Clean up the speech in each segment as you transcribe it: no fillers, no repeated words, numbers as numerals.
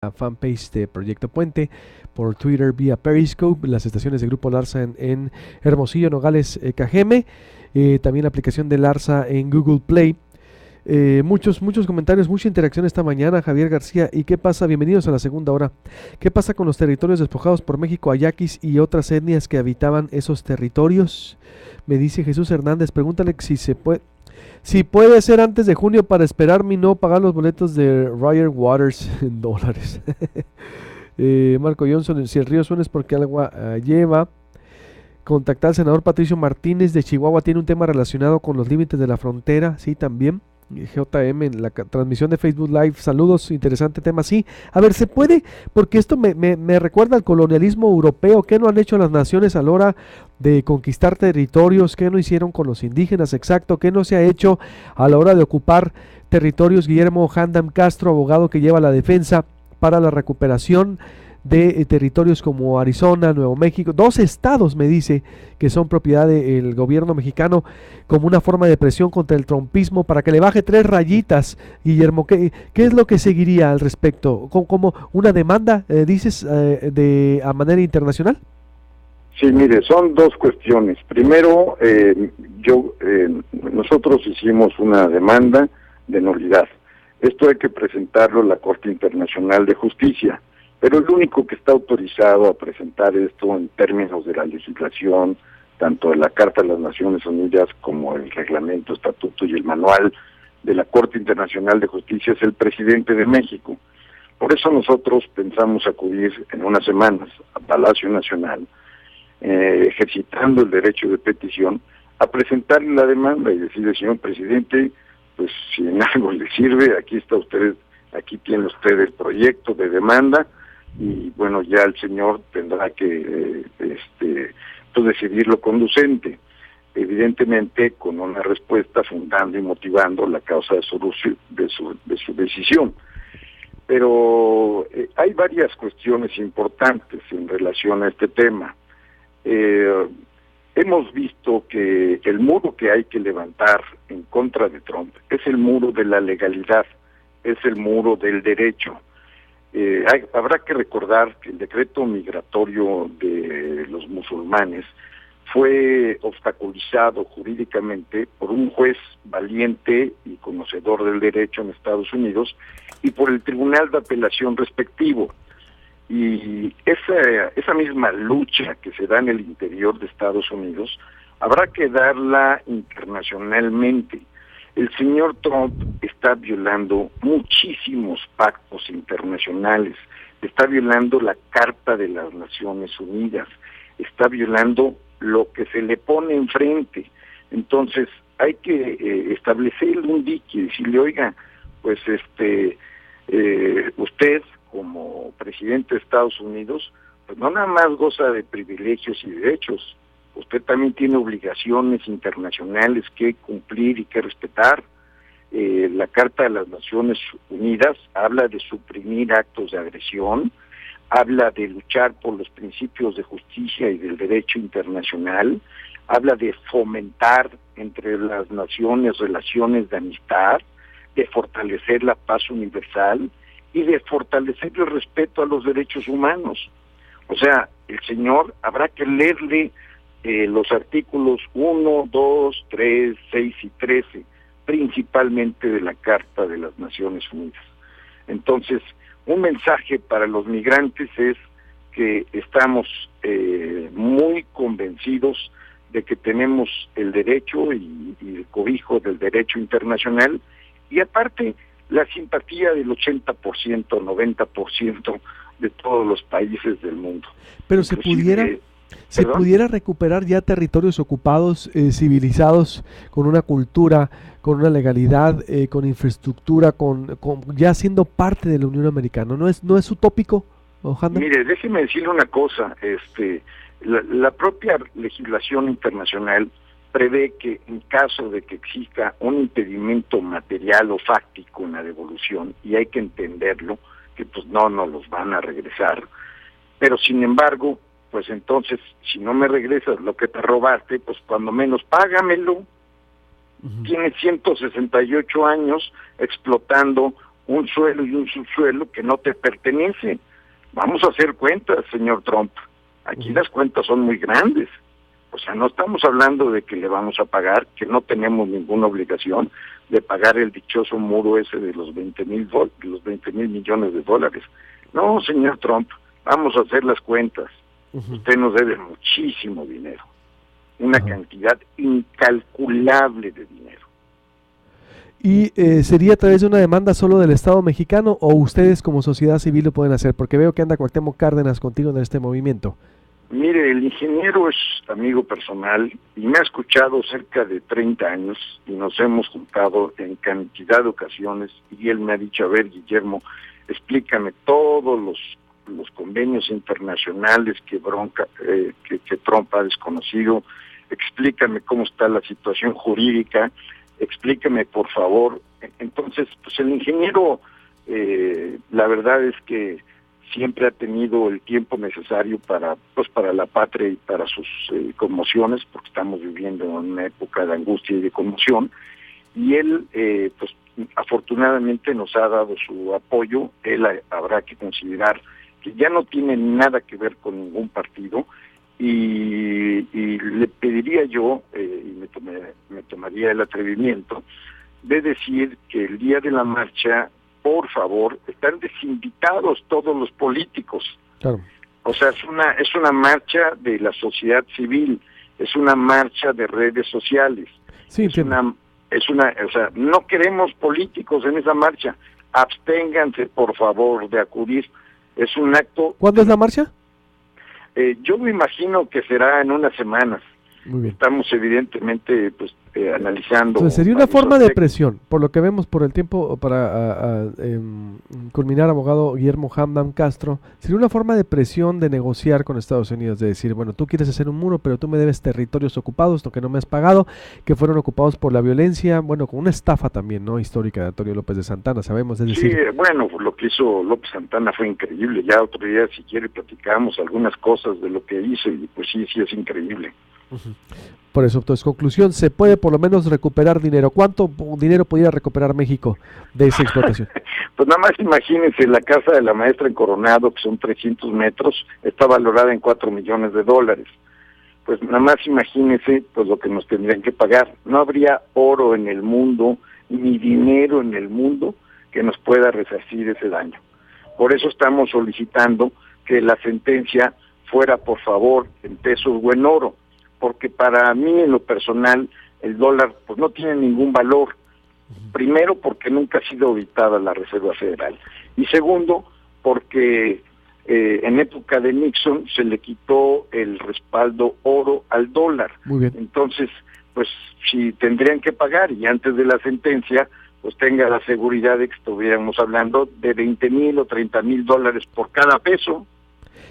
la fanpage de Proyecto Puente, por Twitter vía Periscope, las estaciones de Grupo Larsa en Hermosillo, Nogales, Cajeme, también la aplicación de Larsa en Google Play. Muchos comentarios, mucha interacción esta mañana, Javier García. ¿Y qué pasa? Bienvenidos a la segunda hora. ¿Qué pasa con los territorios despojados por México, ayaquis y otras etnias que habitaban esos territorios? Me dice Jesús Hernández, pregúntale si puede ser antes de junio para esperarme y no pagar los boletos de Roger Waters en dólares. Marco Johnson, si el río suena es porque agua lleva. Contactar al senador Patricio Martínez de Chihuahua, tiene un tema relacionado con los límites de la frontera, sí, también. JM en la transmisión de Facebook Live, saludos, interesante tema, sí. A ver, ¿se puede? Porque esto me recuerda al colonialismo europeo. ¿Qué no han hecho las naciones a la hora de conquistar territorios? ¿Qué no hicieron con los indígenas? Exacto, ¿qué no se ha hecho a la hora de ocupar territorios? Guillermo Handam Castro, abogado que lleva la defensa para la recuperación de territorios como Arizona, Nuevo México, 2 estados me dice que son propiedad del gobierno mexicano, como una forma de presión contra el trumpismo para que le baje 3 rayitas. Guillermo, ¿qué es lo que seguiría al respecto? ¿Como una demanda, dices, a manera internacional? Sí, mire, son 2 cuestiones. Primero, nosotros hicimos una demanda de nulidad. Esto hay que presentarlo a la Corte Internacional de Justicia, pero el único que está autorizado a presentar esto en términos de la legislación, tanto de la Carta de las Naciones Unidas como el reglamento, estatuto y el manual de la Corte Internacional de Justicia, es el presidente de México. Por eso nosotros pensamos acudir en unas semanas a Palacio Nacional, ejercitando el derecho de petición, a presentarle la demanda y decirle: señor presidente, pues si en algo le sirve, aquí tiene usted el proyecto de demanda, y bueno, ya el señor tendrá que pues decidir lo conducente, evidentemente con una respuesta fundando y motivando la causa de su decisión. Pero hay varias cuestiones importantes en relación a este tema. Hemos visto que el muro que hay que levantar en contra de Trump es el muro de la legalidad, es el muro del derecho. Habrá que recordar que el decreto migratorio de los musulmanes fue obstaculizado jurídicamente por un juez valiente y conocedor del derecho en Estados Unidos y por el Tribunal de Apelación respectivo. Y esa misma lucha que se da en el interior de Estados Unidos habrá que darla internacionalmente. El señor Trump está violando muchísimos pactos internacionales, está violando la Carta de las Naciones Unidas, está violando lo que se le pone enfrente. Entonces hay que establecerle un dique y decirle: oiga, pues usted como presidente de Estados Unidos, pues no nada más goza de privilegios y derechos, usted también tiene obligaciones internacionales que cumplir y que respetar. La Carta de las Naciones Unidas habla de suprimir actos de agresión, habla de luchar por los principios de justicia y del derecho internacional, habla de fomentar entre las naciones relaciones de amistad, de fortalecer la paz universal y de fortalecer el respeto a los derechos humanos. O sea, el señor habrá que leerle los artículos 1, 2, 3, 6 y 13, principalmente de la Carta de las Naciones Unidas. Entonces, un mensaje para los migrantes es que estamos muy convencidos de que tenemos el derecho y el cobijo del derecho internacional, y aparte la simpatía del 80%, 90% de todos los países del mundo. Pero ¿se pudiera recuperar ya territorios ocupados, civilizados, con una cultura, con una legalidad, con infraestructura, con ya siendo parte de la Unión Americana? ¿No es utópico, Ojanda? Mire, déjeme decirle una cosa, la propia legislación internacional prevé que en caso de que exista un impedimento material o fáctico en la devolución, y hay que entenderlo, que pues no nos los van a regresar, pero sin embargo, pues entonces, si no me regresas lo que te robaste, pues cuando menos págamelo. Uh-huh. Tiene 168 años explotando un suelo y un subsuelo que no te pertenece. Vamos a hacer cuentas, señor Trump. Aquí las cuentas son muy grandes. O sea, no estamos hablando de que le vamos a pagar, que no tenemos ninguna obligación de pagar el dichoso muro ese de los 20,000 millones de dólares. No, señor Trump, vamos a hacer las cuentas. Usted nos debe muchísimo dinero, una cantidad incalculable de dinero. ¿Y sería a través de una demanda solo del Estado mexicano o ustedes como sociedad civil lo pueden hacer? Porque veo que anda Cuauhtémoc Cárdenas contigo en este movimiento. Mire, el ingeniero es amigo personal y me ha escuchado cerca de 30 años y nos hemos juntado en cantidad de ocasiones y él me ha dicho, a ver, Guillermo, explícame todos los convenios internacionales que Trump ha desconocido, explícame cómo está la situación jurídica, explícame por favor. Entonces, pues el ingeniero, la verdad es que siempre ha tenido el tiempo necesario para la patria y para sus conmociones, porque estamos viviendo en una época de angustia y de conmoción, y él, pues afortunadamente nos ha dado su apoyo. Él habrá que considerar que ya no tiene nada que ver con ningún partido, y le pediría yo, y me tomaría el atrevimiento de decir que el día de la marcha, por favor, están desinvitados todos los políticos. Claro. O sea, es una marcha de la sociedad civil, es una marcha de redes sociales. Sí, o sea, no queremos políticos en esa marcha. Absténganse, por favor, de acudir. Es un acto. ¿Cuándo es la marcha? Yo me imagino que será en unas semanas. Muy bien. Estamos evidentemente analizando. Entonces sería una forma de presión, por lo que vemos por el tiempo, para culminar, abogado Guillermo Hamdan Castro, sería una forma de presión de negociar con Estados Unidos, de decir, bueno, tú quieres hacer un muro, pero tú me debes territorios ocupados, lo que no me has pagado, que fueron ocupados por la violencia, bueno, con una estafa también, ¿no?, histórica de Antonio López de Santana, sabemos, es decir. Sí, bueno, lo que hizo López Santana fue increíble. Ya otro día, si quiere, platicamos algunas cosas de lo que hizo, y pues sí es increíble. Por eso, entonces, conclusión, se puede por lo menos recuperar dinero. ¿Cuánto dinero pudiera recuperar México de esa explotación? Pues nada más imagínense, la casa de la maestra en Coronado, que son 300 metros, está valorada en $4 millones. Pues nada más imagínense pues lo que nos tendrían que pagar. No habría oro en el mundo, ni dinero en el mundo que nos pueda resarcir ese daño. Por eso estamos solicitando que la sentencia fuera, por favor, en pesos o en oro, porque para mí, en lo personal, el dólar pues no tiene ningún valor. Primero, porque nunca ha sido auditada la Reserva Federal, y segundo, porque en época de Nixon se le quitó el respaldo oro al dólar. Muy bien. Entonces, pues si tendrían que pagar, y antes de la sentencia, pues tenga la seguridad de que estuviéramos hablando de $20,000 o $30,000 por cada peso.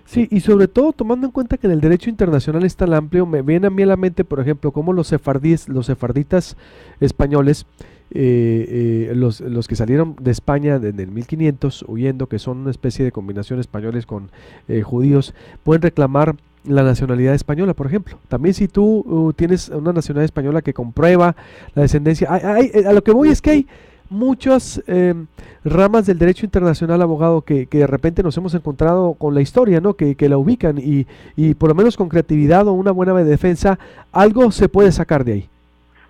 Sí, y sobre todo tomando en cuenta que en el derecho internacional es tan amplio, me viene a mí a la mente, por ejemplo, cómo los sefarditas españoles, los que salieron de España en el 1500 huyendo, que son una especie de combinación españoles con judíos, pueden reclamar la nacionalidad española, por ejemplo. También si tú tienes una nacionalidad española que comprueba la descendencia, a lo que voy es que hay muchas ramas del derecho internacional, abogado, que de repente nos hemos encontrado con la historia, ¿no?, que la ubican, y por lo menos con creatividad o una buena defensa, algo se puede sacar de ahí.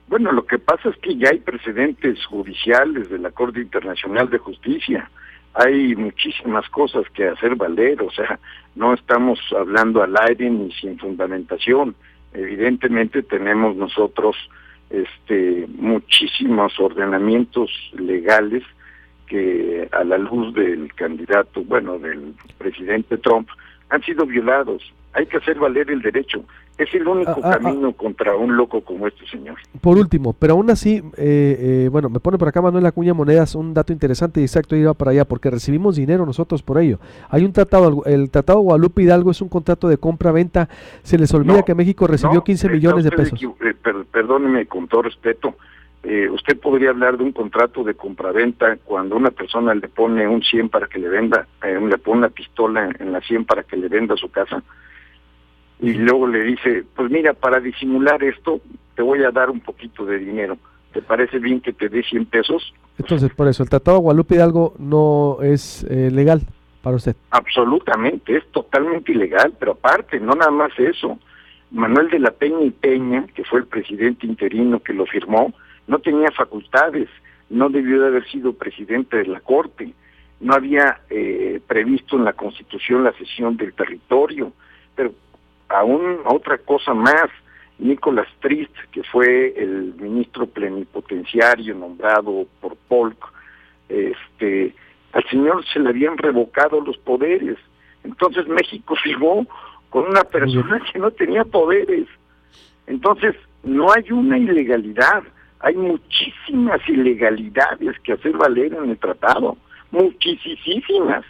Bueno, lo que pasa es que ya hay precedentes judiciales de la Corte Internacional de Justicia. Hay muchísimas cosas que hacer valer, o sea, no estamos hablando al aire ni sin fundamentación. Evidentemente tenemos nosotros muchísimos ordenamientos legales que, a la luz del candidato, del presidente Trump, han sido violados. Hay que hacer valer el derecho. Es el único camino contra un loco como este señor. Por último, pero aún así, me pone por acá Manuel Acuña Monedas un dato interesante y exacto, iba para allá, porque recibimos dinero nosotros por ello. Hay un tratado, el Tratado Guadalupe Hidalgo es un contrato de compra-venta. Se les olvida que México recibió 15 millones de pesos. Perdóneme, con todo respeto, usted podría hablar de un contrato de compraventa cuando una persona le pone un 100 para que le venda, le pone una pistola en la 100 para que le venda su casa, y luego le dice, pues mira, para disimular esto, te voy a dar un poquito de dinero. ¿Te parece bien que te dé 100 pesos? Entonces, por eso, el Tratado de Guadalupe Hidalgo no es legal para usted. Absolutamente, es totalmente ilegal, pero aparte, no nada más eso, Manuel de la Peña y Peña, que fue el presidente interino que lo firmó, no tenía facultades, no debió de haber sido presidente de la Corte, no había previsto en la Constitución la cesión del territorio, pero aún otra cosa más, Nicolás Trist, que fue el ministro plenipotenciario nombrado por Polk, al señor se le habían revocado los poderes, entonces México firmó con una persona que no tenía poderes. Entonces, no hay una ilegalidad, hay muchísimas ilegalidades que hacer valer en el tratado, muchísimas.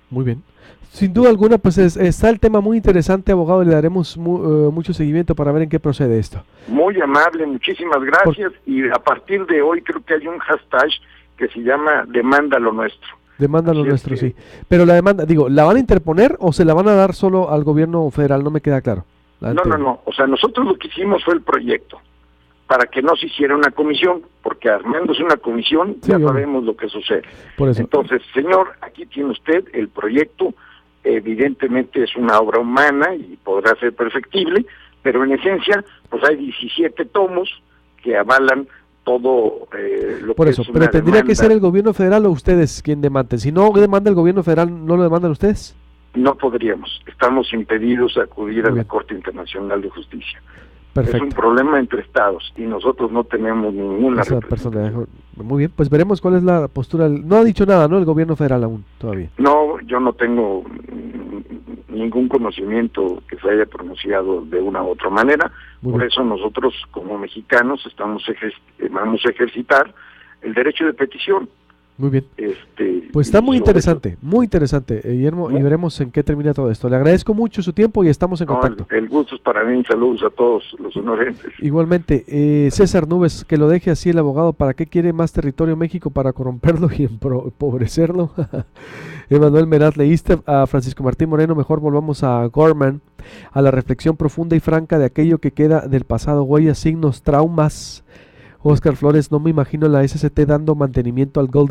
Muy bien. Sin duda alguna, pues está el tema muy interesante, abogado, le daremos mucho seguimiento para ver en qué procede esto. Muy amable, muchísimas gracias, y a partir de hoy creo que hay un hashtag que se llama Demanda lo Nuestro. Demanda lo nuestro, sí. Pero la demanda, digo, ¿la van a interponer o se la van a dar solo al gobierno federal? No me queda claro. No. O sea, nosotros lo que hicimos fue el proyecto, para que no se hiciera una comisión, porque armándose una comisión ya sabemos lo que sucede. Por eso. Entonces, señor, aquí tiene usted el proyecto, evidentemente es una obra humana y podrá ser perfectible, pero en esencia, pues hay 17 tomos que avalan todo lo por que eso, es pero tendría demanda. que ser el gobierno federal o ustedes quien demanden. Si no demanda el gobierno federal, ¿no lo demandan ustedes? No podríamos, estamos impedidos a acudir a la Corte Internacional de Justicia. Perfecto. Es un problema entre estados y nosotros no tenemos ninguna representación. Muy bien, pues veremos cuál es la postura. No ha dicho nada, ¿no? El gobierno federal aún, todavía. No, yo no tengo ningún conocimiento que se haya pronunciado de una u otra manera. Por eso nosotros, como mexicanos, vamos a ejercitar el derecho de petición. Muy bien. Pues está muy interesante, Guillermo, y veremos en qué termina todo esto. Le agradezco mucho su tiempo y estamos en contacto. El gusto es para mí, saludos a todos los honorenses. Igualmente, César Nubes, que lo deje así el abogado, ¿para qué quiere más territorio México? ¿Para corromperlo y empobrecerlo? Emanuel Meraz, leíste a Francisco Martín Moreno, mejor volvamos a Gorman, a la reflexión profunda y franca de aquello que queda del pasado, huellas, signos, traumas. Oscar Flores, no me imagino la SCT dando mantenimiento al Golden